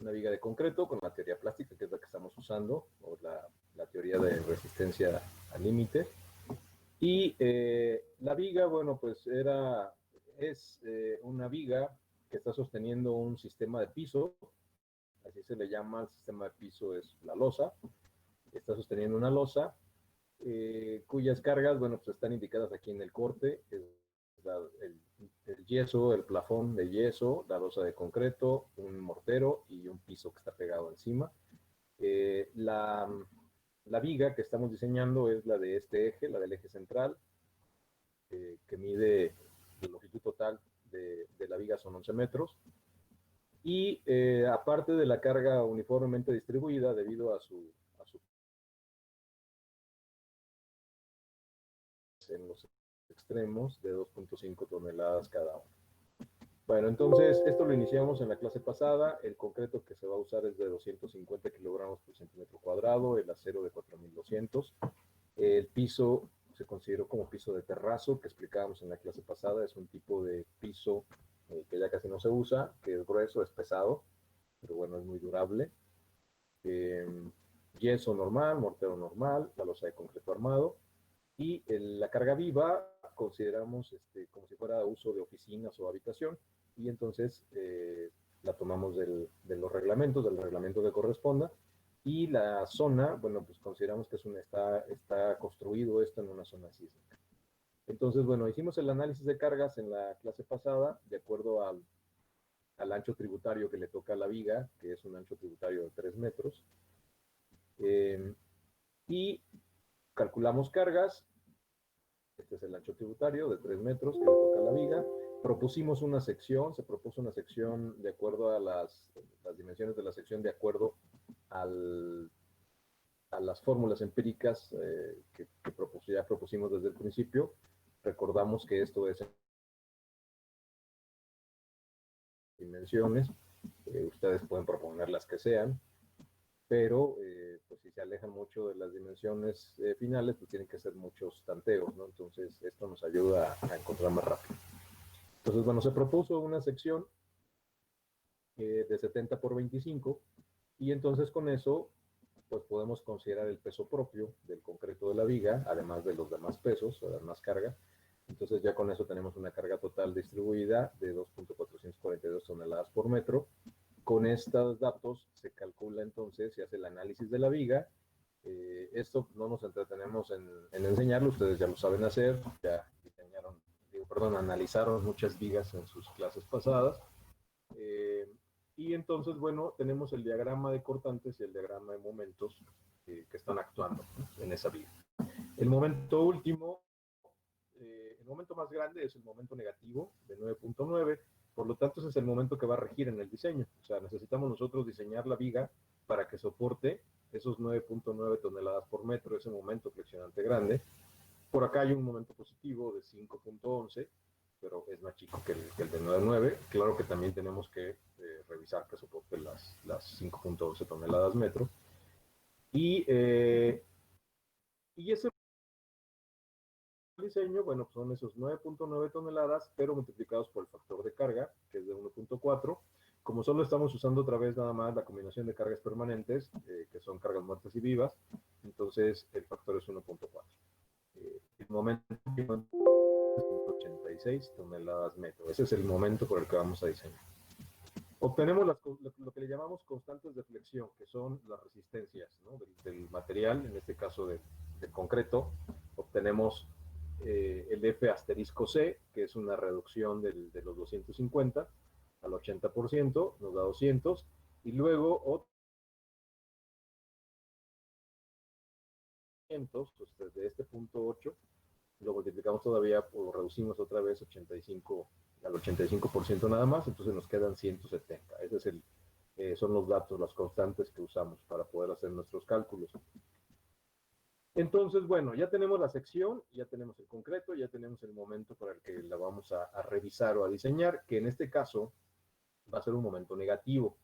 una viga de concreto con la teoría plástica, que es la que estamos usando, o la teoría de resistencia al límite. Y la viga, bueno, pues es una viga que está sosteniendo un sistema de piso, así se le llama, el sistema de piso es la losa, está sosteniendo una losa, cuyas cargas, bueno, pues están indicadas aquí en el corte, es el yeso, el plafón de yeso, la losa de concreto, un mortero y un piso que está pegado encima. La viga que estamos diseñando es la de este eje, la del eje central, que mide la longitud total de la viga son 11 metros. Y aparte de la carga uniformemente distribuida debido a su en los extremos de 2.5 toneladas cada uno. Bueno, entonces esto lo iniciamos en la clase pasada. El concreto que se va a usar es de 250 kilogramos por centímetro cuadrado, el acero de 4200. El piso se consideró como piso de terrazo, que explicábamos en la clase pasada. Es un tipo de piso que ya casi no se usa, que es grueso, es pesado, pero bueno, es muy durable. Yeso normal, mortero normal, la losa de concreto armado. Y la carga viva consideramos como si fuera uso de oficinas o habitación, y entonces la tomamos de los reglamentos, del reglamento que corresponda. Y la zona, bueno, pues consideramos que está construido esto en una zona sísmica. Entonces, bueno, hicimos el análisis de cargas en la clase pasada de acuerdo al ancho tributario que le toca a la viga, que es un ancho tributario de 3 metros. Y calculamos cargas. Este es el ancho tributario de 3 metros que le toca a la viga. Propusimos una sección, se propuso una sección de acuerdo a las dimensiones de la sección, de acuerdo a las fórmulas empíricas que ya propusimos desde el principio. Recordamos que esto es dimensiones, ustedes pueden proponer las que sean, pero pues si se alejan mucho de las dimensiones finales, pues tienen que ser muchos tanteos, ¿no? Entonces esto nos ayuda a encontrar más rápido. Entonces, bueno, se propuso una sección de 70 por 25, y entonces con eso pues podemos considerar el peso propio del concreto de la viga, además de los demás pesos o demás carga. Entonces ya con eso tenemos una carga total distribuida de 2.442 toneladas por metro. Con estos datos se calcula entonces, se hace el análisis de la viga. Esto no nos entretenemos en enseñarlo, ustedes ya lo saben hacer, ya analizaron muchas vigas en sus clases pasadas. Y entonces, bueno, tenemos el diagrama de cortantes y el diagrama de momentos que están actuando en esa viga. El momento último, el momento más grande es el momento negativo de 9.9, por lo tanto ese es el momento que va a regir en el diseño. O sea, necesitamos nosotros diseñar la viga para que soporte esos 9.9 toneladas por metro, ese momento flexionante grande. Por acá hay un momento positivo de 5.11, pero es más chico que el de 9.9. Claro que también tenemos que revisar que soporte las 5.11 toneladas metro. Y ese diseño, bueno, son esos 9.9 toneladas, pero multiplicados por el factor de carga, que es de 1.4. Como solo estamos usando otra vez nada más la combinación de cargas permanentes, que son cargas muertas y vivas, entonces el factor es 1.4. El momento 86 toneladas metro. Ese es el momento por el que vamos a diseñar. Obtenemos lo que le llamamos constantes de flexión, que son las resistencias, ¿no? del material, en este caso del concreto. Obtenemos el F asterisco C, que es una reducción de los 250 al 80%, nos da 200, y luego pues desde este punto 8, lo multiplicamos todavía, o reducimos otra vez 85 al 85% nada más, entonces nos quedan 170. Ese es son los datos, las constantes que usamos para poder hacer nuestros cálculos. Entonces, bueno, ya tenemos la sección, ya tenemos el concreto, ya tenemos el momento para el que la vamos a revisar o a diseñar, que en este caso va a ser un momento negativo.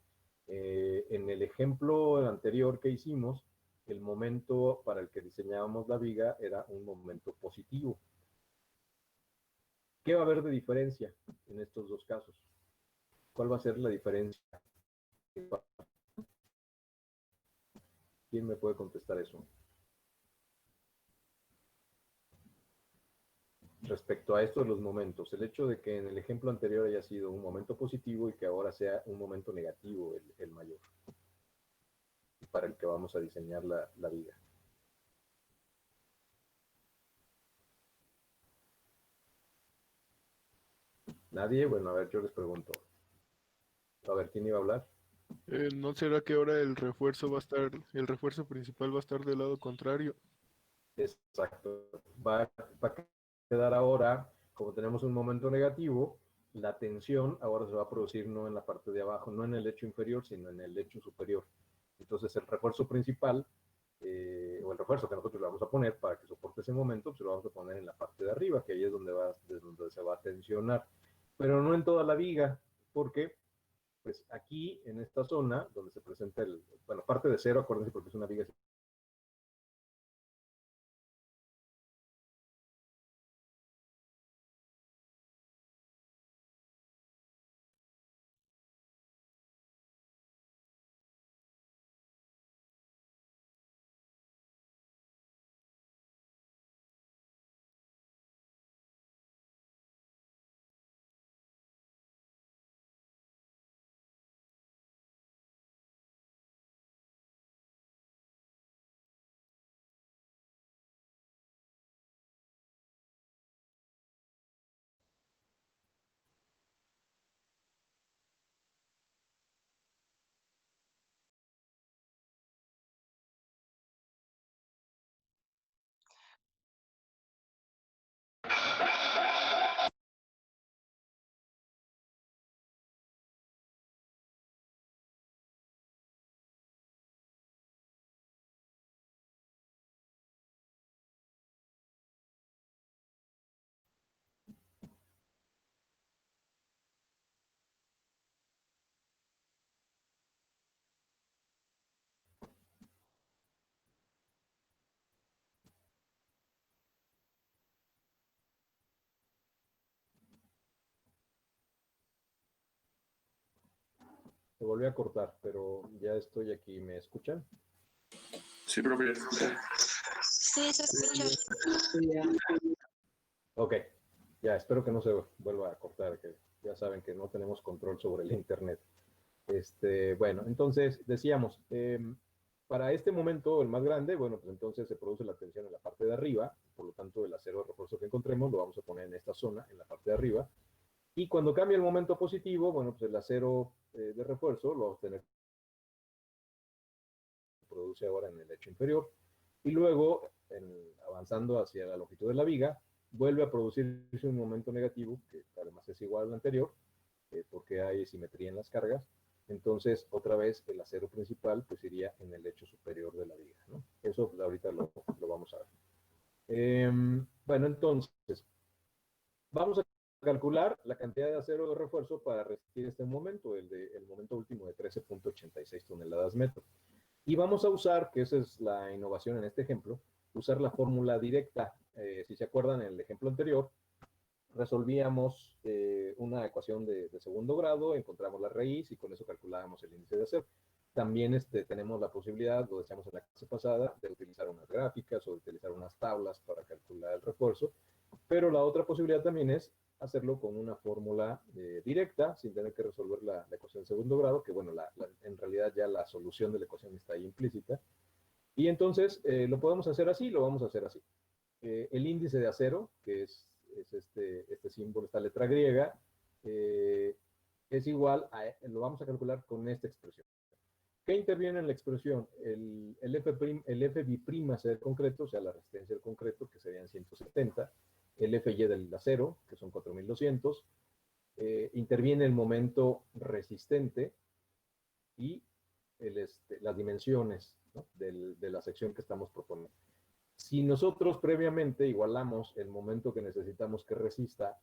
En el ejemplo anterior que hicimos, el momento para el que diseñábamos la viga era un momento positivo. ¿Qué va a haber de diferencia en estos dos casos? ¿Cuál va a ser la diferencia? ¿Quién me puede contestar eso? Respecto a esto de los momentos, el hecho de que en el ejemplo anterior haya sido un momento positivo y que ahora sea un momento negativo el mayor, para el que vamos a diseñar la viga. ¿Nadie? Bueno, a ver, yo les pregunto. A ver, ¿quién iba a hablar? ¿No será que ahora el refuerzo principal va a estar del lado contrario? Exacto. Va a quedar ahora, como tenemos un momento negativo, la tensión ahora se va a producir no en la parte de abajo, no en el lecho inferior, sino en el lecho superior. Entonces el refuerzo principal, o el refuerzo que nosotros le vamos a poner para que soporte ese momento, pues lo vamos a poner en la parte de arriba, que ahí es donde se va a tensionar. Pero no en toda la viga, porque pues aquí en esta zona donde se presenta bueno, parte de cero, acuérdense porque es una viga. Se volvió a cortar, pero ya estoy aquí. ¿Me escuchan? Sí, profe. Sí, se escucha. Ok, ya espero que no se vuelva a cortar, que ya saben que no tenemos control sobre el internet. Bueno, entonces decíamos, para este momento, el más grande, bueno, pues entonces se produce la tensión en la parte de arriba, por lo tanto el acero de refuerzo que encontremos lo vamos a poner en esta zona, en la parte de arriba, y cuando cambia el momento positivo, bueno, pues el acero de refuerzo lo vamos a tener, se produce ahora en el lecho inferior, y luego, avanzando hacia la longitud de la viga, vuelve a producirse un momento negativo, que además es igual al anterior, porque hay simetría en las cargas. Entonces, otra vez, el acero principal pues iría en el lecho superior de la viga, ¿no? Eso pues, ahorita lo vamos a ver. Bueno, entonces, vamos a calcular la cantidad de acero de refuerzo para resistir este momento, el momento último de 13.86 toneladas metro. Y vamos a usar, que esa es la innovación en este ejemplo, usar la fórmula directa. Si se acuerdan, en el ejemplo anterior, resolvíamos una ecuación de segundo grado, encontramos la raíz y con eso calculábamos el índice de acero. También tenemos la posibilidad, lo decíamos en la clase pasada, de utilizar unas gráficas o de utilizar unas tablas para calcular el refuerzo, pero la otra posibilidad también es hacerlo con una fórmula directa, sin tener que resolver la ecuación de segundo grado, que bueno, en realidad ya la solución de la ecuación está ahí implícita. Y entonces lo podemos hacer así, lo vamos a hacer así. El índice de acero, que es este símbolo, esta letra griega, es igual lo vamos a calcular con esta expresión. ¿Qué interviene en la expresión? El Fb' del concreto, o sea, la resistencia del concreto, que serían 170, el Fy del acero, que son 4200, interviene el momento resistente y las dimensiones, ¿no?, de la sección que estamos proponiendo. Si nosotros previamente igualamos el momento que necesitamos que resista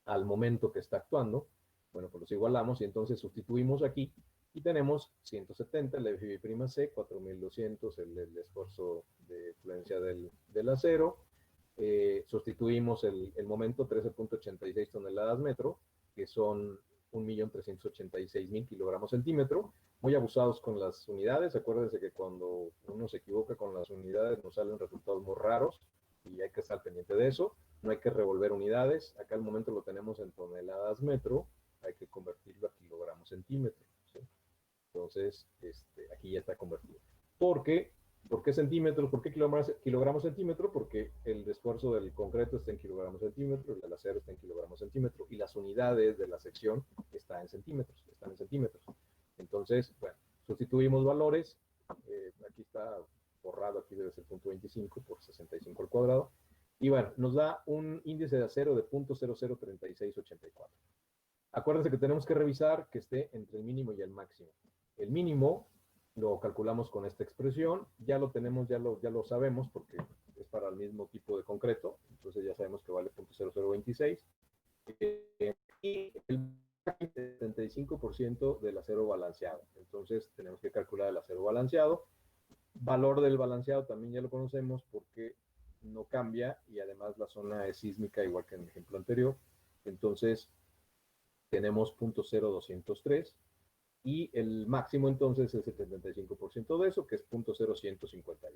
al momento que está actuando, bueno, pues los igualamos y entonces sustituimos aquí y tenemos 170, el Fb', 4200, el esfuerzo de influencia del acero, sustituimos el momento 13.86 toneladas metro, que son 1.386.000 kilogramos centímetro, muy abusados con las unidades. Acuérdense que cuando uno se equivoca con las unidades nos salen resultados muy raros y hay que estar pendiente de eso. No hay que revolver unidades. Acá al momento lo tenemos en toneladas metro. Hay que convertirlo a kilogramos centímetro. ¿Sí? Entonces, aquí ya está convertido. ¿Por qué centímetros? ¿Por qué kilogramos centímetro? Porque el esfuerzo del concreto está en kilogramos centímetro, el del acero está en kilogramos centímetro, y las unidades de la sección están en centímetros. Entonces, bueno, sustituimos valores. Aquí está borrado, aquí debe ser 0.25 por 65 al cuadrado. Y bueno, nos da un índice de acero de 0.003684. Acuérdense que tenemos que revisar que esté entre el mínimo y el máximo. El mínimo lo calculamos con esta expresión, ya lo tenemos, ya lo sabemos porque es para el mismo tipo de concreto, entonces ya sabemos que vale 0.0026. Y el 75% del acero balanceado, entonces tenemos que calcular el acero balanceado. Valor del balanceado también ya lo conocemos porque no cambia y además la zona es sísmica igual que en el ejemplo anterior, entonces tenemos 0.0203 y el máximo entonces es el 75% de eso, que es 0.0151.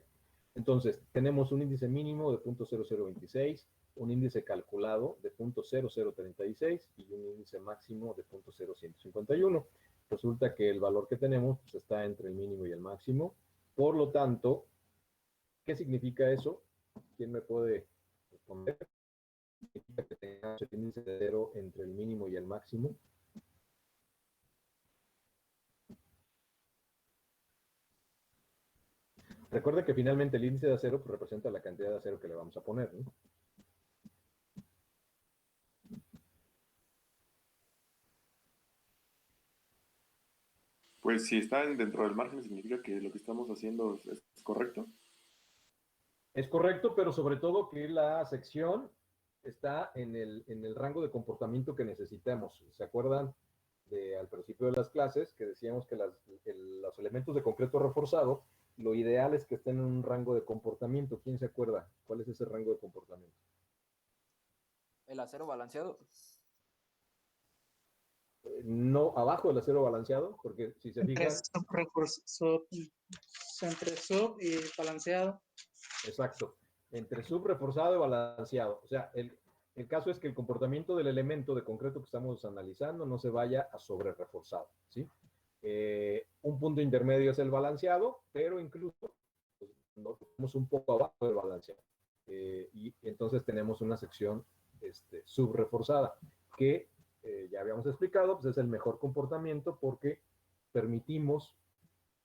Entonces, tenemos un índice mínimo de 0.0026, un índice calculado de 0.0036 y un índice máximo de 0.0151. Resulta que el valor que tenemos pues, está entre el mínimo y el máximo. Por lo tanto, ¿qué significa eso? ¿Quién me puede responder? Significa que tengamos el índice de cero entre el mínimo y el máximo. Recuerda que finalmente el índice de acero pues, representa la cantidad de acero que le vamos a poner, ¿no? Pues si están dentro del margen, significa que lo que estamos haciendo es correcto. Es correcto, pero sobre todo que la sección está en el rango de comportamiento que necesitamos. ¿Se acuerdan al principio de las clases que decíamos que los elementos de concreto reforzado, lo ideal es que estén en un rango de comportamiento? ¿Quién se acuerda? ¿Cuál es ese rango de comportamiento? El acero balanceado. No abajo del acero balanceado, porque si se fijan... Entre sub y balanceado. Exacto, entre subreforzado y balanceado. O sea, el caso es que el comportamiento del elemento de concreto que estamos analizando no se vaya a sobre reforzado, ¿sí? Un punto intermedio es el balanceado, pero incluso pues, nos vamos un poco abajo del balanceado. Y entonces tenemos una sección subreforzada, que ya habíamos explicado, pues es el mejor comportamiento porque permitimos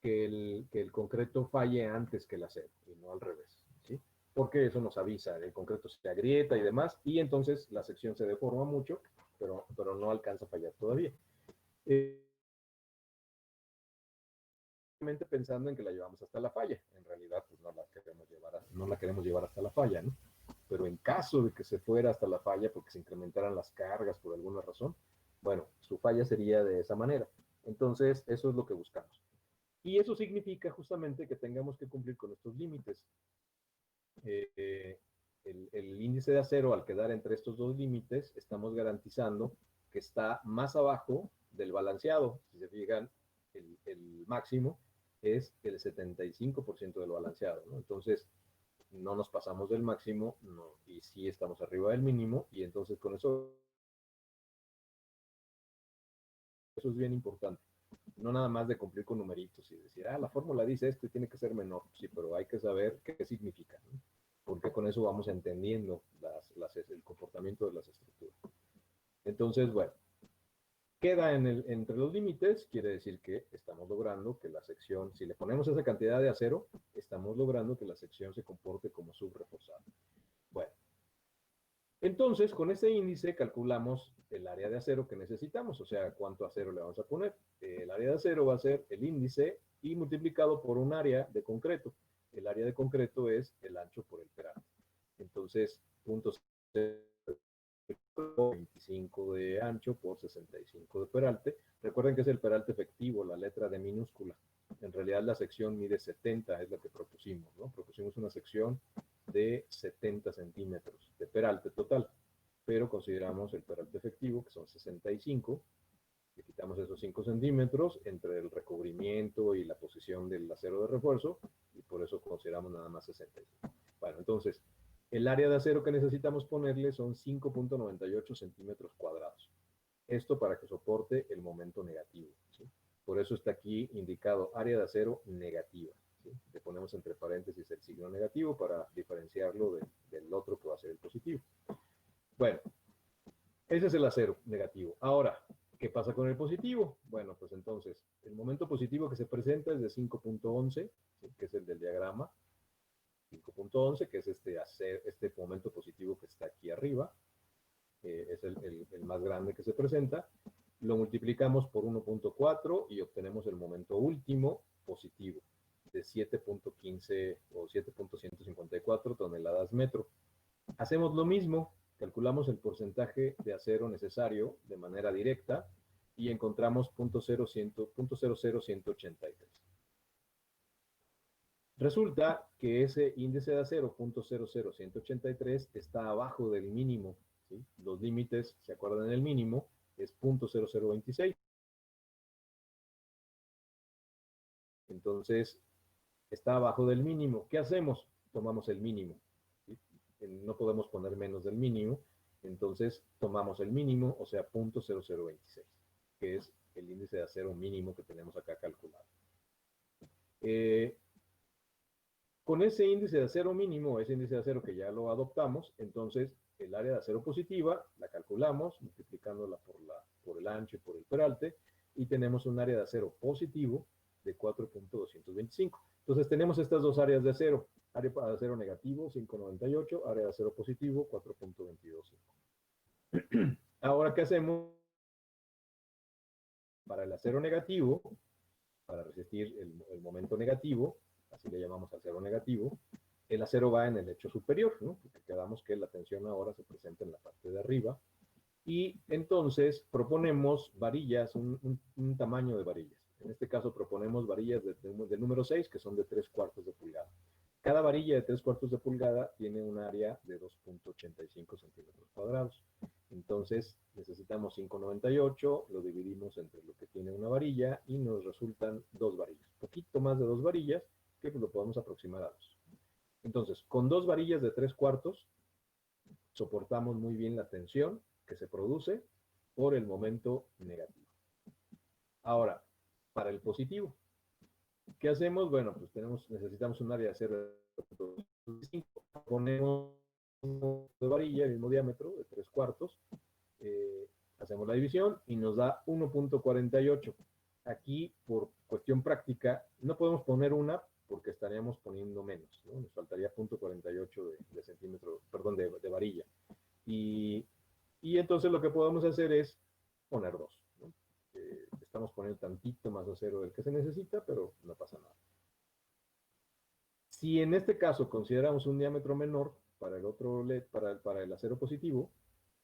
que el concreto falle antes que el acero y no al revés, ¿sí? Porque eso nos avisa, el concreto se agrieta y demás, y entonces la sección se deforma mucho, pero no alcanza a fallar todavía. Pensando en que la llevamos hasta la falla, en realidad pues no la queremos llevar hasta la falla, ¿no? Pero en caso de que se fuera hasta la falla porque se incrementaran las cargas por alguna razón, bueno, su falla sería de esa manera. Entonces, eso es lo que buscamos. Y eso significa justamente que tengamos que cumplir con estos límites. El índice de acero, al quedar entre estos dos límites, estamos garantizando que está más abajo del balanceado. Si se fijan, el máximo es el 75% del balanceado, ¿no? Entonces, no nos pasamos del máximo, no, y sí estamos arriba del mínimo, y entonces con eso es bien importante. No nada más de cumplir con numeritos y decir, la fórmula dice esto y tiene que ser menor. Sí, pero hay que saber qué significa, ¿no? Porque con eso vamos entendiendo el comportamiento de las estructuras. Entonces, bueno, queda entre los límites, quiere decir que estamos logrando que la sección, si le ponemos esa cantidad de acero, estamos logrando que la sección se comporte como subreforzada. Bueno, entonces, con este índice calculamos el área de acero que necesitamos, o sea, cuánto acero le vamos a poner. El área de acero va a ser el índice y multiplicado por un área de concreto. El área de concreto es el ancho por el peralte. Entonces, 0.25 de ancho por 65 de peralte. Recuerden que es el peralte efectivo, la letra D minúscula. En realidad la sección mide 70, es la que propusimos, ¿no? Propusimos una sección de 70 centímetros de peralte total, pero consideramos el peralte efectivo, que son 65, Le quitamos esos 5 centímetros entre el recubrimiento y la posición del acero de refuerzo, y por eso consideramos nada más 65. Bueno, entonces, el área de acero que necesitamos ponerle son 5.98 centímetros cuadrados. Esto para que soporte el momento negativo, ¿sí? Por eso está aquí indicado área de acero negativa, ¿sí? Le ponemos entre paréntesis el signo negativo para diferenciarlo del otro que va a ser el positivo. Bueno, ese es el acero negativo. Ahora, ¿qué pasa con el positivo? Bueno, pues entonces, el momento positivo que se presenta es de 5.11, ¿sí? Que es el del diagrama. 5.11, que es este momento positivo que está aquí arriba. Es el más grande que se presenta. Lo multiplicamos por 1.4 y obtenemos el momento último positivo de 7.15 o 7.154 toneladas metro. Hacemos lo mismo, calculamos el porcentaje de acero necesario de manera directa y encontramos 0.00183. Resulta que ese índice de acero, 0.00183, está abajo del mínimo, ¿sí? Los límites, ¿se acuerdan? El mínimo es 0.0026. Entonces, está abajo del mínimo. ¿Qué hacemos? Tomamos el mínimo, ¿sí? No podemos poner menos del mínimo, entonces tomamos el mínimo, o sea, 0.0026, que es el índice de acero mínimo que tenemos acá calculado. Con ese índice de acero mínimo, ese índice de acero que ya lo adoptamos, entonces el área de acero positiva la calculamos multiplicándola por el ancho y por el peralte, y tenemos un área de acero positivo de 4.225. Entonces tenemos estas dos áreas de acero: área de acero negativo 5.98, área de acero positivo 4.225. Ahora, ¿qué hacemos para el acero negativo? Para resistir el momento negativo, así le llamamos acero negativo, el acero va en el lecho superior, ¿no? Porque quedamos que la tensión ahora se presenta en la parte de arriba, y entonces proponemos varillas, un tamaño de varillas. En este caso proponemos varillas del número 6, que son de 3/4 de pulgada. Cada varilla de 3/4 de pulgada tiene un área de 2.85 centímetros cuadrados. Entonces necesitamos 5.98, lo dividimos entre lo que tiene una varilla y nos resultan 2 varillas. Poquito más de 2 varillas, que pues lo podemos aproximar a 2. Entonces, con 2 varillas de 3/4 soportamos muy bien la tensión que se produce por el momento negativo. Ahora, para el positivo, ¿qué hacemos? Bueno, pues necesitamos un área de acero de 5. Ponemos de varilla, el mismo diámetro, de 3/4. Hacemos la división y nos da 1.48. Aquí, por cuestión práctica, no podemos poner una porque estaríamos poniendo menos, ¿no? Nos faltaría 0.48 de centímetro, perdón, de varilla. Y entonces lo que podemos hacer es poner 2, ¿no? Estamos poniendo tantito más acero del que se necesita, pero no pasa nada. Si en este caso consideramos un diámetro menor para el otro LED, para el acero positivo,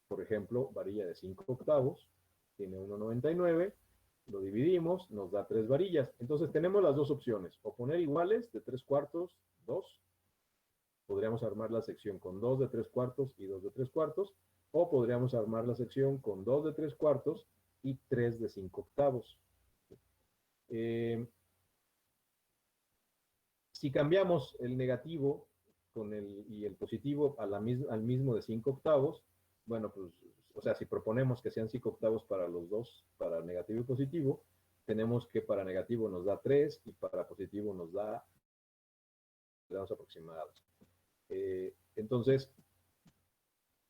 por ejemplo, varilla de 5/8, tiene 1.99, lo dividimos, nos da 3 varillas. Entonces tenemos las dos opciones: o poner iguales de 3/4, 2. Podríamos armar la sección con 2 de 3/4 y 2 de 3/4, o podríamos armar la sección con 2 de 3/4 y 3 de 5/8. Si cambiamos el negativo y el positivo al mismo de 5/8, bueno, pues, o sea, si proponemos que sean 5/8 para los dos, para negativo y positivo, tenemos que para negativo nos da 3 y para positivo nos da aproximados. Entonces,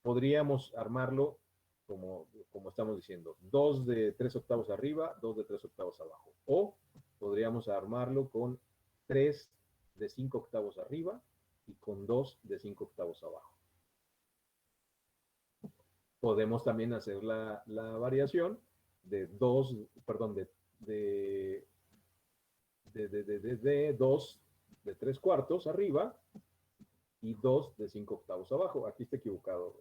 podríamos armarlo como estamos diciendo: 2 de 3/8 arriba, 2 de 3/8 abajo. O podríamos armarlo con 3 de 5/8 arriba y con 2 de 5/8 abajo. Podemos también hacer la variación de 2, perdón, de 2 de 3/4 arriba y 2 de 5/8 abajo. Aquí está equivocado.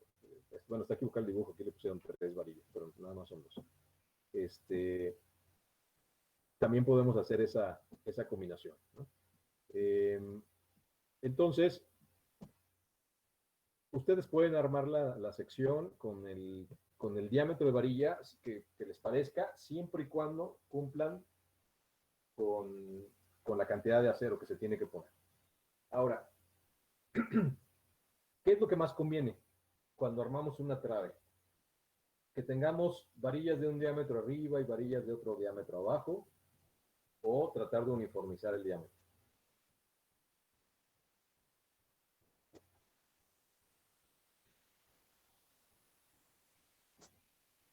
Bueno, está equivocado el dibujo. Aquí le pusieron 3 varillas, pero nada más son 2. También podemos hacer esa combinación, ¿no? Entonces, ustedes pueden armar la sección con con el diámetro de varilla que les parezca, siempre y cuando cumplan con la cantidad de acero que se tiene que poner. Ahora, ¿qué es lo que más conviene cuando armamos una trave? Que tengamos varillas de un diámetro arriba y varillas de otro diámetro abajo, o tratar de uniformizar el diámetro.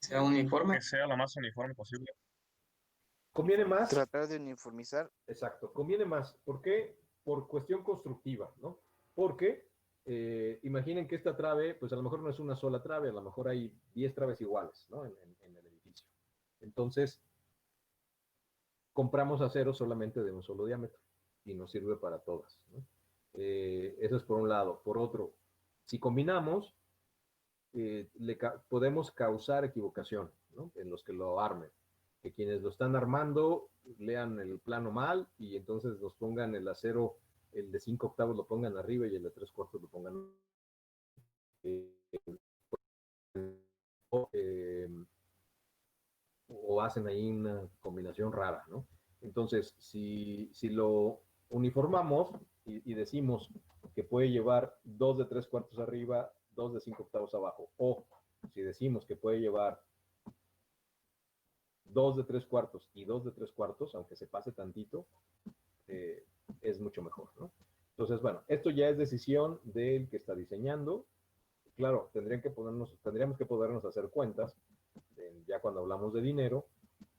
Sea uniforme. Que sea lo más uniforme posible. ¿Conviene más? Tratar de uniformizar. Exacto, conviene más. ¿Por qué? Por cuestión constructiva, ¿no? Porque imaginen que esta trave, pues a lo mejor no es una sola trave, a lo mejor hay 10 traves iguales, ¿no? En el edificio. Entonces, compramos acero solamente de un solo diámetro y nos sirve para todas, ¿no? Eso es por un lado. Por otro, si combinamos, podemos causar equivocación, ¿no? En los que lo armen. Que quienes lo están armando lean el plano mal y entonces nos pongan el acero, el de 5 octavos lo pongan arriba y el de 3/4 lo pongan o hacen ahí una combinación rara, ¿no? Entonces, si lo uniformamos y decimos que puede llevar 2 de 3/4 arriba, 2 de 5 octavos abajo, o si decimos que puede llevar 2 de 3/4 y 2 de 3/4, aunque se pase tantito, es mucho mejor, ¿no? Entonces, bueno, esto ya es decisión del que está diseñando. Claro, tendríamos que podernos hacer cuentas, ya cuando hablamos de dinero,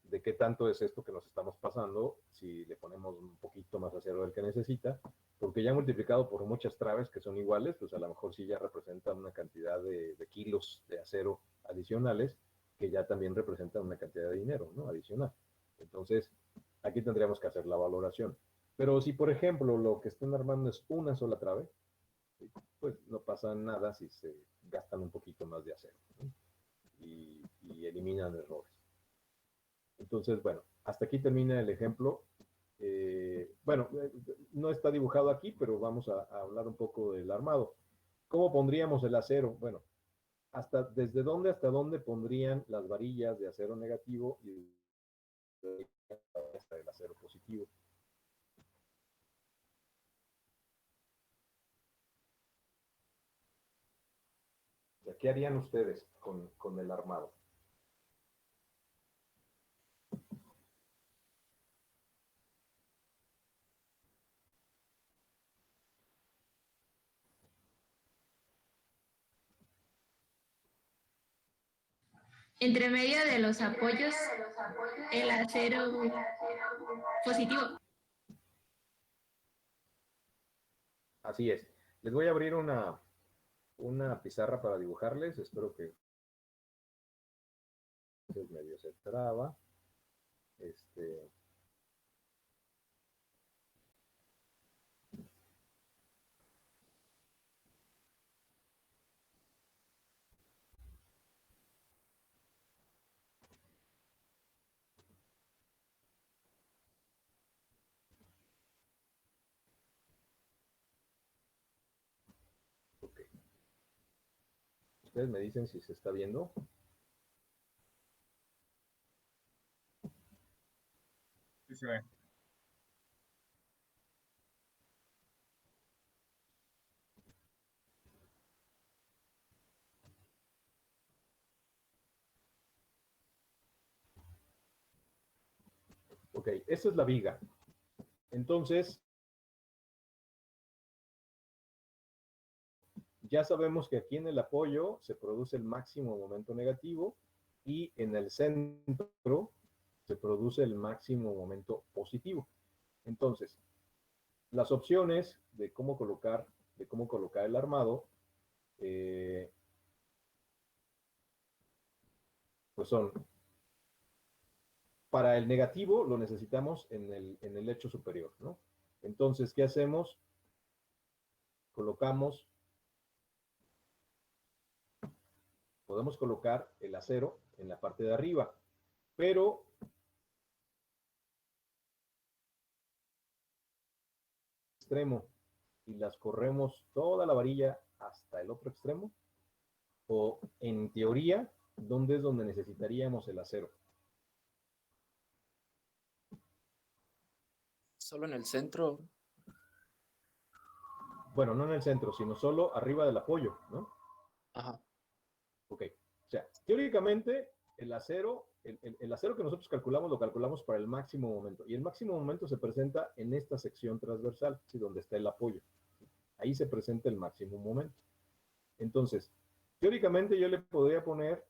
de qué tanto es esto que nos estamos pasando, si le ponemos un poquito más acero del que necesita, porque ya multiplicado por muchas traves que son iguales, pues a lo mejor sí ya representa una cantidad de kilos de acero adicionales, que ya también representan una cantidad de dinero, ¿no? Adicional. Entonces, aquí tendríamos que hacer la valoración. Pero si, por ejemplo, lo que están armando es una sola trave, pues no pasa nada si se gastan un poquito más de acero, ¿no? y eliminan errores. Entonces, bueno, hasta aquí termina el ejemplo. Bueno, no está dibujado aquí, pero vamos a hablar un poco del armado. ¿Cómo pondríamos el acero? Bueno, ¿desde dónde hasta dónde pondrían las varillas de acero negativo y hasta el acero positivo? ¿Qué harían ustedes con el armado? Entre medio de los apoyos, el acero positivo. Así es. Les voy a abrir una pizarra para dibujarles. Espero que medio se traba. Ok. Ustedes me dicen si se está viendo. Sí se ve. Ok, esta es la viga. Entonces, ya sabemos que aquí en el apoyo se produce el máximo momento negativo y en el centro se produce el máximo momento positivo. Entonces, las opciones de cómo colocar el armado, pues son, para el negativo lo necesitamos en el lecho superior, ¿no? Entonces, ¿qué hacemos? Podemos colocar el acero en la parte de arriba, pero extremo y las corremos toda la varilla hasta el otro extremo, o en teoría ¿dónde es donde necesitaríamos el acero? Solo en el centro. Bueno, no en el centro, sino solo arriba del apoyo, ¿no? Ajá. Ok. O sea, teóricamente, el acero, el acero que nosotros calculamos, lo calculamos para el máximo momento. Y el máximo momento se presenta en esta sección transversal, ¿sí? Donde está el apoyo. Ahí se presenta el máximo momento. Entonces, teóricamente yo le podría poner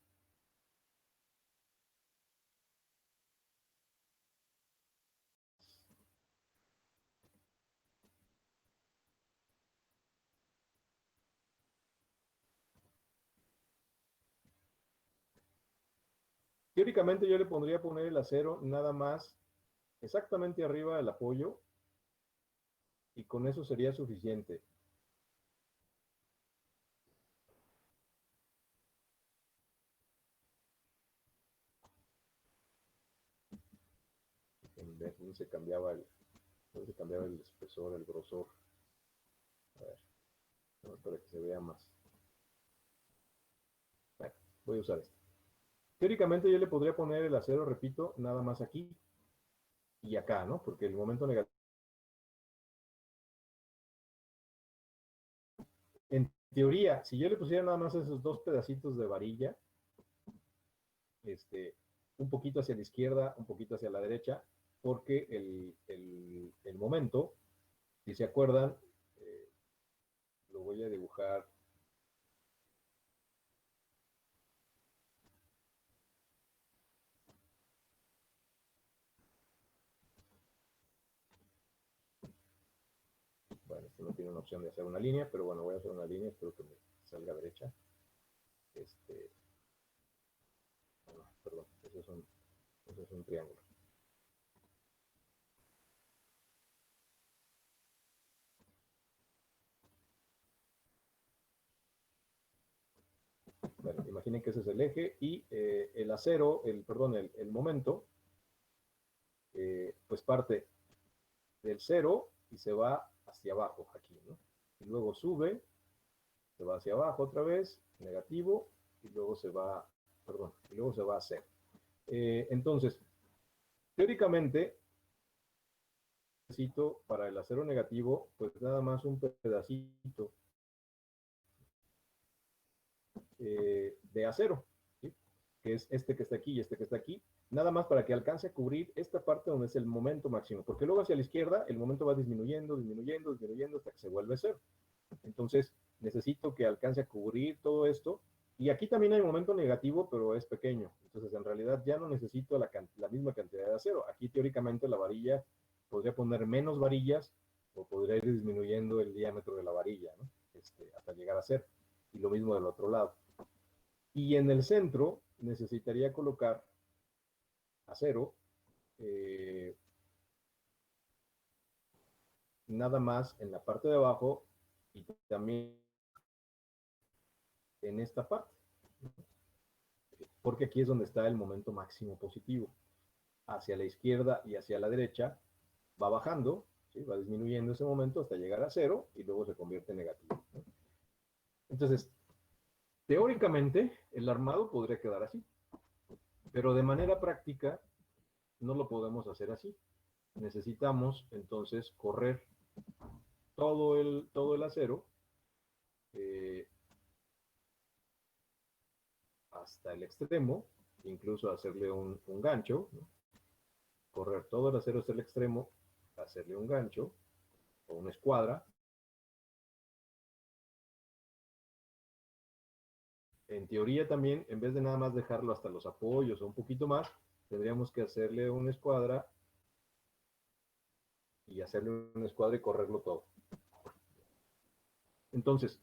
teóricamente yo le pondría poner el acero nada más exactamente arriba del apoyo y con eso sería suficiente. En ver dónde se cambiaba el espesor, el grosor. A ver, no, para que se vea más. Bueno, voy a usar esto. Teóricamente yo le podría poner el acero, repito, nada más aquí y acá, ¿no? Porque el momento negativo. En teoría, si yo le pusiera nada más esos dos pedacitos de varilla, un poquito hacia la izquierda, un poquito hacia la derecha, porque el momento, si se acuerdan, lo voy a dibujar. Bueno, esto no tiene una opción de hacer una línea, pero bueno, voy a hacer una línea, espero que me salga derecha. No, perdón, eso es un triángulo. Bueno, imaginen que ese es el eje y el acero, el momento, pues parte del cero y se va hacia abajo aquí, ¿no? Y luego sube, se va hacia abajo otra vez, negativo, y luego se va, perdón, y luego se va a cero. Entonces, teóricamente, necesito para el acero negativo, pues nada más un pedacito de acero, ¿sí? Que es este que está aquí y este que está aquí, nada más para que alcance a cubrir esta parte donde es el momento máximo, porque luego hacia la izquierda el momento va disminuyendo, disminuyendo, disminuyendo hasta que se vuelve cero. Entonces necesito que alcance a cubrir todo esto, y aquí también hay momento negativo, pero es pequeño, entonces en realidad ya no necesito la misma cantidad de acero. Aquí teóricamente la varilla, podría poner menos varillas, o podría ir disminuyendo el diámetro de la varilla, ¿no? Hasta llegar a cero, y lo mismo del otro lado. Y en el centro necesitaría colocar acero, nada más en la parte de abajo y también en esta parte, porque aquí es donde está el momento máximo positivo. Hacia la izquierda y hacia la derecha va bajando, ¿sí? Va disminuyendo ese momento hasta llegar a cero y luego se convierte en negativo, ¿no? Entonces, teóricamente, el armado podría quedar así, pero de manera práctica no lo podemos hacer así. Necesitamos entonces correr todo el acero eh, hasta el extremo, incluso hacerle un gancho, ¿no? Correr todo el acero hasta el extremo, hacerle un gancho o una escuadra. En teoría también, en vez de nada más dejarlo hasta los apoyos o un poquito más, tendríamos que hacerle una escuadra y correrlo todo. Entonces,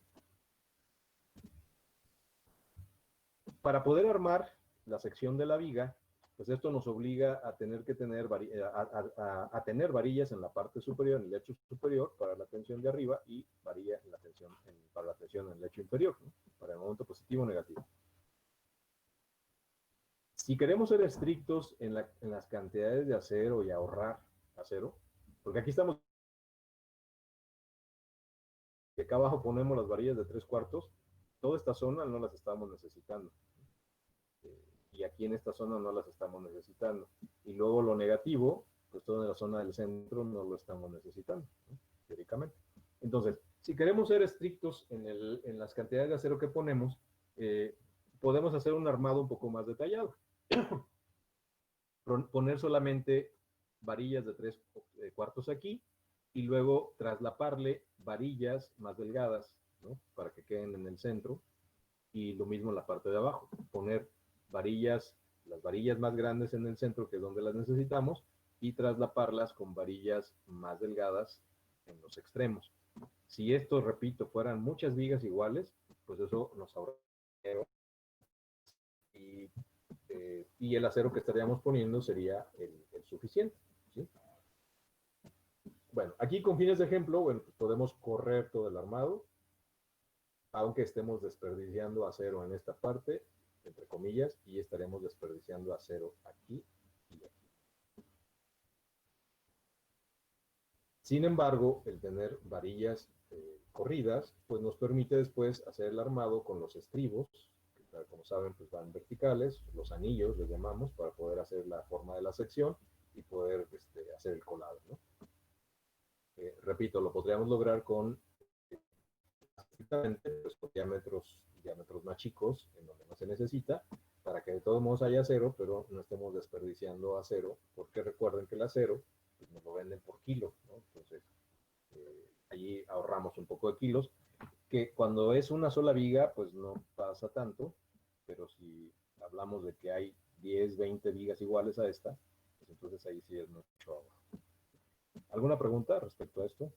para poder armar la sección de la viga, pues esto nos obliga a tener que tener tener varillas en la parte superior, en el lecho superior, para la tensión de arriba, y varilla en la tensión, para la tensión en el lecho inferior, ¿no? Para el momento positivo o negativo. Si queremos ser estrictos en las cantidades de acero y ahorrar acero, porque aquí estamos, acá abajo ponemos las varillas de 3/4, toda esta zona no las estamos necesitando. y aquí en esta zona no las estamos necesitando. Y luego lo negativo, pues toda la zona del centro no lo estamos necesitando, ¿no? Teóricamente. Entonces, si queremos ser estrictos en las cantidades de acero que ponemos, podemos hacer un armado un poco más detallado. Poner solamente varillas de 3/4 aquí y luego traslaparle varillas más delgadas, ¿no? Para que queden en el centro, y lo mismo en la parte de abajo. Poner las varillas más grandes en el centro, que es donde las necesitamos, y traslaparlas con varillas más delgadas en los extremos. Si esto, repito, fueran muchas vigas iguales, pues eso nos ahorra dinero, y el acero que estaríamos poniendo sería el suficiente, ¿sí? Bueno, aquí con fines de ejemplo, bueno, pues podemos correr todo el armado, aunque estemos desperdiciando acero en esta parte, entre comillas, y estaremos desperdiciando acero aquí y aquí. Sin embargo, el tener varillas corridas, pues nos permite después hacer el armado con los estribos, que como saben, pues van verticales, los anillos les llamamos, para poder hacer la forma de la sección y poder hacer el colado, ¿no? Repito, lo podríamos lograr con pues, con diámetros más chicos, en donde no se necesita, para que de todos modos haya acero, pero no estemos desperdiciando acero, porque recuerden que el acero pues, nos lo venden por kilo, ¿no? Entonces, allí ahorramos un poco de kilos, que cuando es una sola viga, pues no pasa tanto, pero si hablamos de que hay 10, 20 vigas iguales a esta, pues entonces ahí sí es mucho ahorro. ¿Alguna pregunta respecto a esto?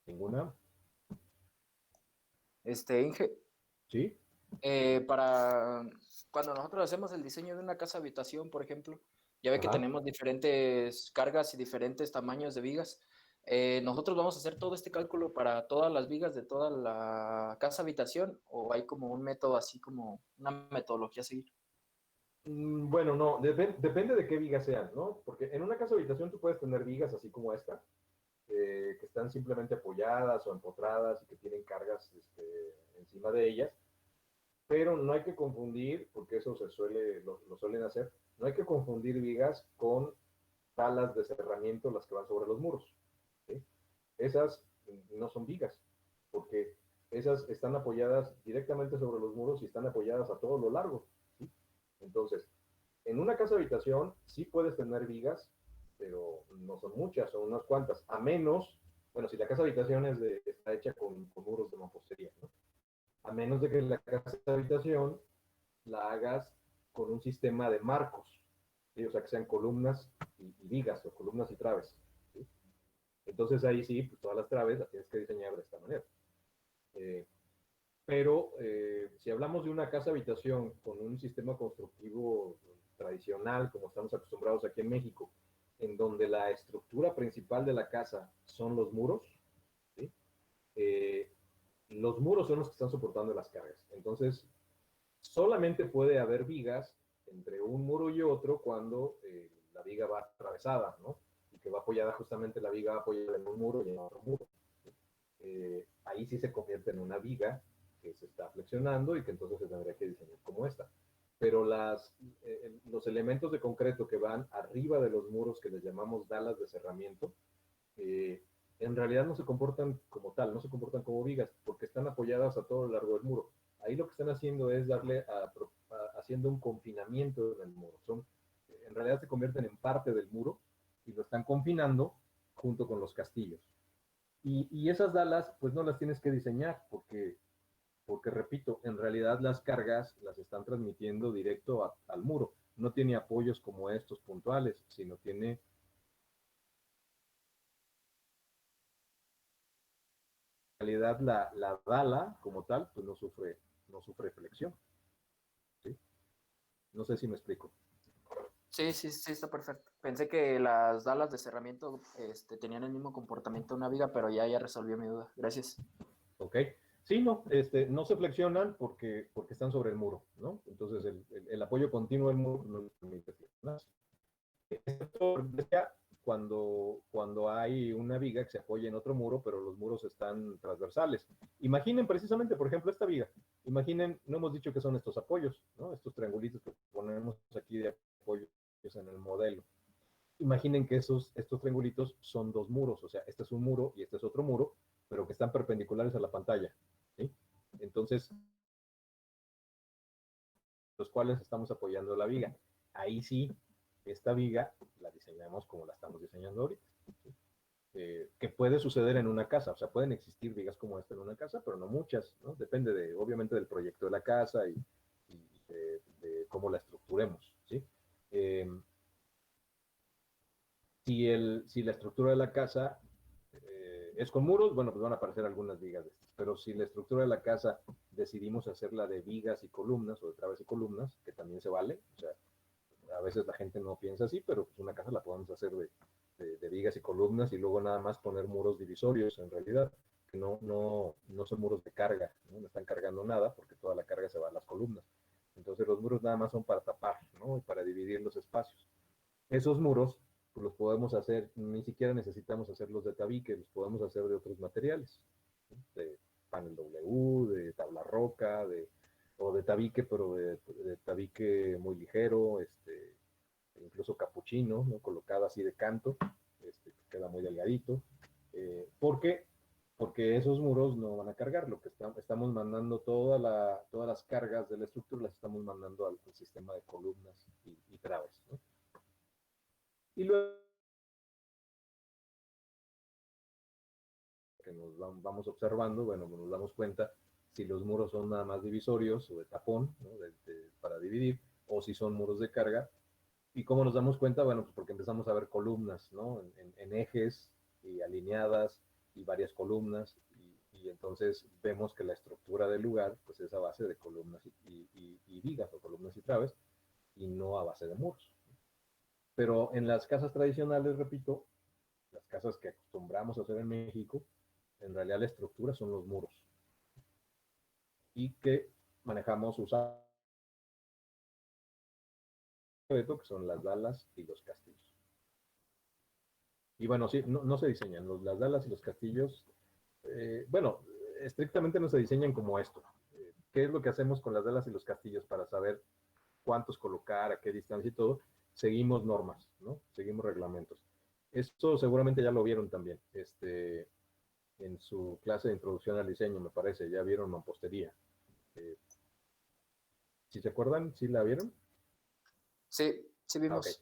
¿Ninguna? Inge, ¿Sí? para cuando nosotros hacemos el diseño de una casa habitación, por ejemplo, ya ve que Ajá. tenemos diferentes cargas y diferentes tamaños de vigas. ¿Nosotros vamos a hacer todo este cálculo para todas las vigas de toda la casa habitación o hay como un método así como una metodología a seguir? Bueno, no, depende de qué vigas sean, ¿no? Porque en una casa habitación tú puedes tener vigas así como esta, que están simplemente apoyadas o empotradas y que tienen cargas encima de ellas, pero no hay que confundir, porque eso lo suelen hacer, no hay que confundir vigas con palas de cerramiento, las que van sobre los muros, ¿sí? Esas no son vigas, porque esas están apoyadas directamente sobre los muros y están apoyadas a todo lo largo, ¿sí? Entonces, en una casa habitación sí puedes tener vigas, pero no son muchas, son unas cuantas, a menos, bueno, si la casa habitación está hecha con muros de mampostería, ¿no? A menos de que la casa habitación la hagas con un sistema de marcos, ¿sí? O sea, que sean columnas y vigas, o columnas y traves, ¿sí? Entonces ahí sí, pues todas las traves las tienes que diseñar de esta manera. Pero si hablamos de una casa habitación con un sistema constructivo tradicional, como estamos acostumbrados aquí en México, en donde la estructura principal de la casa son los muros, ¿sí? Los muros son los que están soportando las cargas. Entonces, solamente puede haber vigas entre un muro y otro cuando la viga va atravesada, ¿no? Y que va apoyada, justamente la viga apoyada en un muro y en otro muro. Ahí sí se convierte en una viga que se está flexionando y que entonces se tendría que diseñar como esta. Pero los elementos de concreto que van arriba de los muros, que les llamamos dalas de cerramiento, en realidad no se comportan como tal, no se comportan como vigas, porque están apoyadas a todo lo largo del muro. Ahí lo que están haciendo es haciendo un confinamiento en el muro. En realidad se convierten en parte del muro y lo están confinando junto con los castillos. Y esas dalas, pues no las tienes que diseñar, porque repito, en realidad las cargas las están transmitiendo directo al muro. No tiene apoyos como estos puntuales, sino tiene en realidad la dala como tal, pues no sufre flexión, ¿sí? No sé si me explico. Sí, sí, sí, está perfecto. Pensé que las dalas de cerramiento tenían el mismo comportamiento de una viga, pero ya resolvió mi duda. Gracias. ¿Ok? Sí, no, no se flexionan porque están sobre el muro, ¿no? Entonces el apoyo continuo del muro no les permite flexionar. Esto decía cuando hay una viga que se apoya en otro muro, pero los muros están transversales. Imaginen precisamente, por ejemplo, esta viga. Imaginen, no hemos dicho que son estos apoyos, ¿no? Estos triangulitos que ponemos aquí de apoyos en el modelo. Imaginen que estos triangulitos son dos muros, o sea, este es un muro y este es otro muro, pero que están perpendiculares a la pantalla, ¿sí? Entonces, los cuales estamos apoyando la viga. Ahí sí, esta viga la diseñamos como la estamos diseñando ahorita, ¿sí? Que puede suceder en una casa, o sea, pueden existir vigas como esta en una casa, pero no muchas, ¿no? Depende obviamente del proyecto de la casa y de cómo la estructuremos, ¿sí? Si la estructura de la casa es con muros, bueno, pues van a aparecer algunas vigas de estas. Pero si la estructura de la casa decidimos hacerla de vigas y columnas o de trabas y columnas, que también se vale, o sea, a veces la gente no piensa así, pero pues una casa la podemos hacer de vigas y columnas y luego nada más poner muros divisorios en realidad, que no son muros de carga, ¿no? No están cargando nada porque toda la carga se va a las columnas. Entonces los muros nada más son para tapar, ¿no? Y para dividir los espacios. Esos muros pues los podemos hacer, ni siquiera necesitamos hacerlos de tabique, los podemos hacer de otros materiales, ¿sí? De panel W, de tabla roca, o de tabique, pero de tabique muy ligero, incluso capuchino, ¿no? Colocado así de canto, queda muy delgadito. ¿Por qué? Porque esos muros no van a cargar, lo que estamos mandando todas las cargas de la estructura las estamos mandando al sistema de columnas y trabas, ¿no? Y luego que vamos observando, bueno, nos damos cuenta si los muros son nada más divisorios o de tapón, ¿no? Para dividir, o si son muros de carga. ¿Y cómo nos damos cuenta? Bueno, pues porque empezamos a ver columnas, ¿no? En ejes y alineadas y varias columnas, y entonces vemos que la estructura del lugar pues es a base de columnas y vigas o columnas y traves, y no a base de muros. Pero en las casas tradicionales, repito, las casas que acostumbramos a hacer en México, en realidad la estructura son los muros y que manejamos usando que son las dalas y los castillos. Y bueno, sí, no se diseñan las dalas y los castillos, bueno, estrictamente no se diseñan como esto. ¿Qué es lo que hacemos con las dalas y los castillos para saber cuántos colocar, a qué distancia y todo? Seguimos normas, ¿no? Seguimos reglamentos. Esto seguramente ya lo vieron también, en su clase de introducción al diseño, me parece, ya vieron mampostería. ¿Sí se acuerdan? ¿Sí la vieron? Sí, sí vimos. Okay.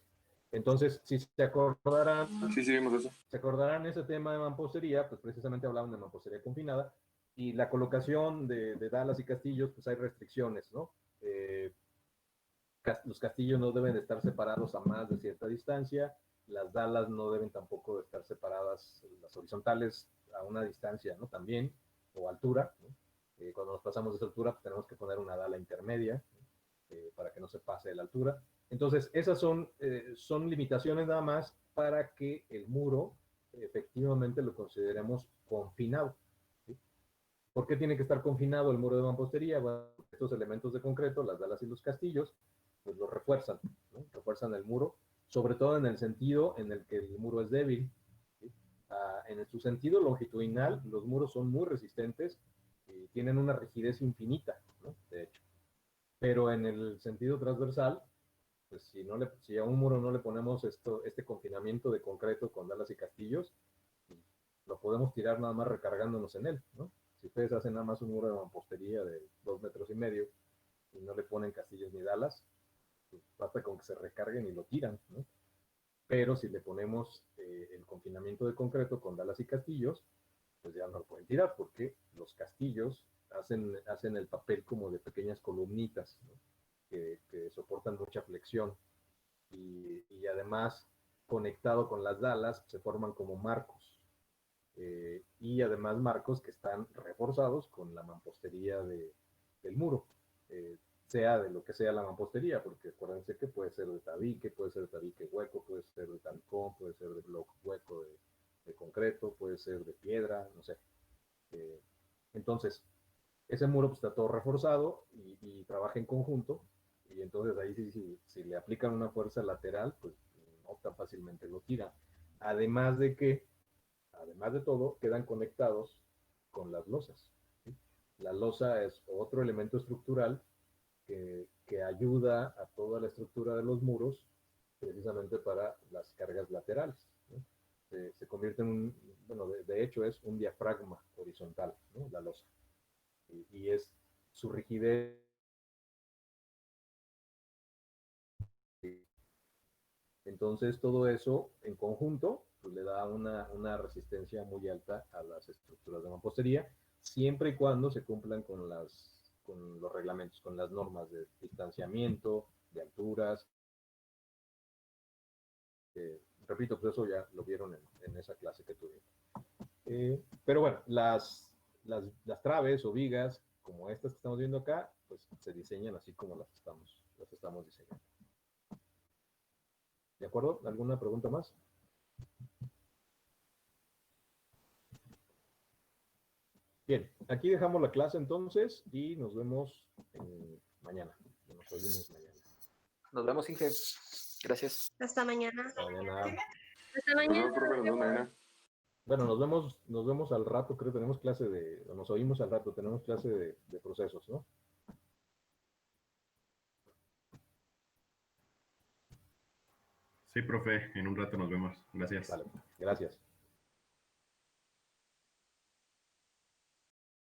Entonces, si se acordarán, Sí, vimos eso. se acordarán ese tema de mampostería, pues precisamente hablaban de mampostería confinada, y la colocación de dalas y castillos, pues hay restricciones, ¿no? Los castillos no deben de estar separados a más de cierta distancia, las dalas no deben tampoco de estar separadas, las horizontales a una distancia, ¿no? También, o altura, ¿no? Cuando nos pasamos de esa altura, pues tenemos que poner una dala intermedia, ¿no? Para que no se pase de la altura. Entonces, esas son limitaciones nada más para que el muro efectivamente lo consideremos confinado, ¿sí? ¿Por qué tiene que estar confinado el muro de mampostería? Bueno, estos elementos de concreto, las dalas y los castillos, pues lo refuerzan, ¿no? Refuerzan el muro, sobre todo en el sentido en el que el muro es débil, ¿sí? En su sentido longitudinal, los muros son muy resistentes y tienen una rigidez infinita, ¿no? De hecho. Pero en el sentido transversal, pues si a un muro no le ponemos este confinamiento de concreto con dalas y castillos, lo podemos tirar nada más recargándonos en él, ¿no? Si ustedes hacen nada más un muro de mampostería de 2,5 metros y no le ponen castillos ni dalas, pues basta con que se recarguen y lo tiran, ¿no? Pero si le ponemos el confinamiento de concreto con dalas y castillos, pues ya no lo pueden tirar porque los castillos hacen el papel como de pequeñas columnitas, ¿no? que soportan mucha flexión y además conectado con las dalas se forman como marcos y además marcos que están reforzados con la mampostería del muro, sea de lo que sea la mampostería, porque acuérdense que puede ser de tabique hueco, puede ser de tabicón, puede ser de bloque hueco de concreto, puede ser de piedra, no sé. Entonces, ese muro pues, está todo reforzado y trabaja en conjunto, y entonces ahí si le aplican una fuerza lateral, pues no tan fácilmente lo tira. Además de todo, quedan conectados con las losas. ¿Sí? La losa es otro elemento estructural que ayuda a toda la estructura de los muros, precisamente para las cargas laterales, ¿no? Se convierte en bueno, de hecho es un diafragma horizontal, ¿no? La losa. Y es su rigidez. Entonces, todo eso en conjunto pues, le da una resistencia muy alta a las estructuras de mampostería, siempre y cuando se cumplan con los reglamentos, con las normas de distanciamiento, de alturas. Repito, pues eso ya lo vieron en esa clase que tuvimos. Pero bueno, las traves o vigas, como estas que estamos viendo acá, pues se diseñan así como las estamos diseñando. ¿De acuerdo? ¿Alguna pregunta más? Bien, aquí dejamos la clase entonces y nos vemos mañana. Nos oímos mañana. Nos vemos, Inge. Gracias. Hasta mañana. Mañana. Hasta Nos mañana. vemos, profe, nos vemos mañana. Bueno, nos vemos al rato, creo que tenemos clase nos oímos al rato, tenemos clase de procesos, ¿no? Sí, profe, en un rato nos vemos. Gracias. Vale, gracias.